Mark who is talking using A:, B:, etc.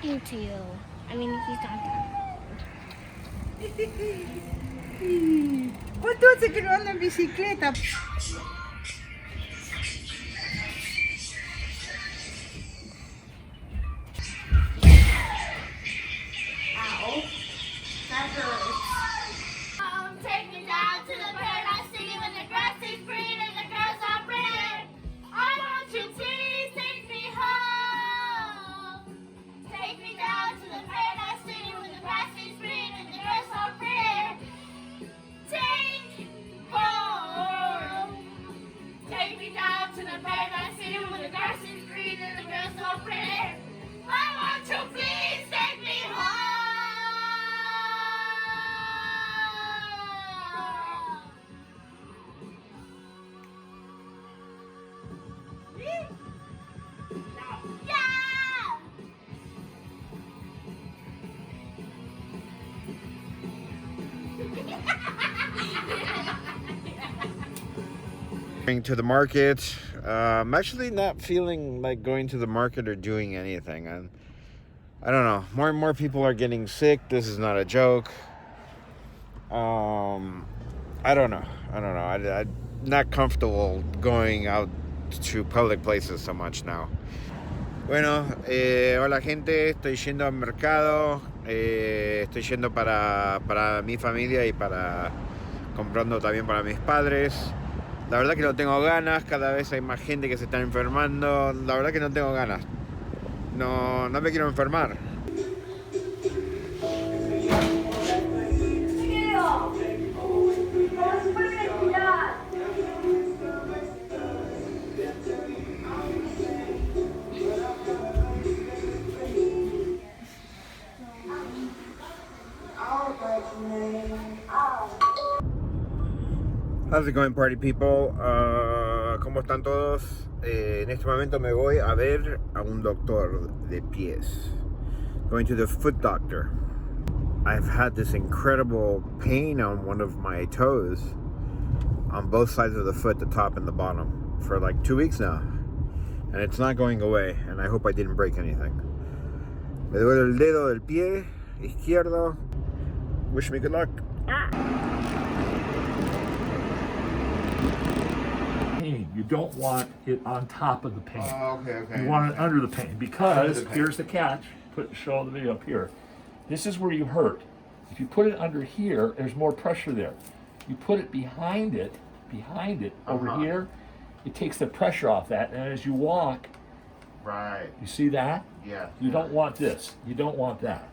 A: talking to you. I mean, he's not that old.
B: ¿Cuánto hace que no anda en bicicleta? Ow. That hurts.
A: Take me down to the paradise city when the grass is green and the girls are pretty. I want you, please take me home. Take me down to the paradise city when the grass is green and the girls are pretty. Take home. Take me down to the paradise city when the grass is green and the girls are pretty. I want you, please take me home.
C: Going to the market. I'm actually not feeling like going to the market or doing anything. I don't know. More and more people are getting sick. This is not a joke. I don't know. I'm not comfortable going out to public places so much now. Bueno, hola gente, estoy yendo al mercado, estoy yendo para mi familia y comprando también para mis padres. La verdad que no tengo ganas, cada vez hay más gente que se está enfermando, la verdad que no tengo ganas, no me quiero enfermar. How's it going, party people? ¿Cómo están todos? En este momento me voy a ver a un doctor de pies. Going to the foot doctor. I've had this incredible pain on one of my toes, on both sides of the foot, the top and the bottom, for like 2 weeks now. And it's not going away, and I hope I didn't break anything. Me duele el dedo del pie izquierdo. Wish me good luck.
D: You don't want it on top of the pain.
C: Oh, okay.
D: You want it under the pain because
C: Under the pain.
D: here's the catch. Show the video up here. This is where you hurt. If you put it under here, there's more pressure there. You put it behind it over here, it takes the pressure off that, and as you walk,
C: Right.
D: you see that?
C: Yeah.
D: You don't want this. You don't want that.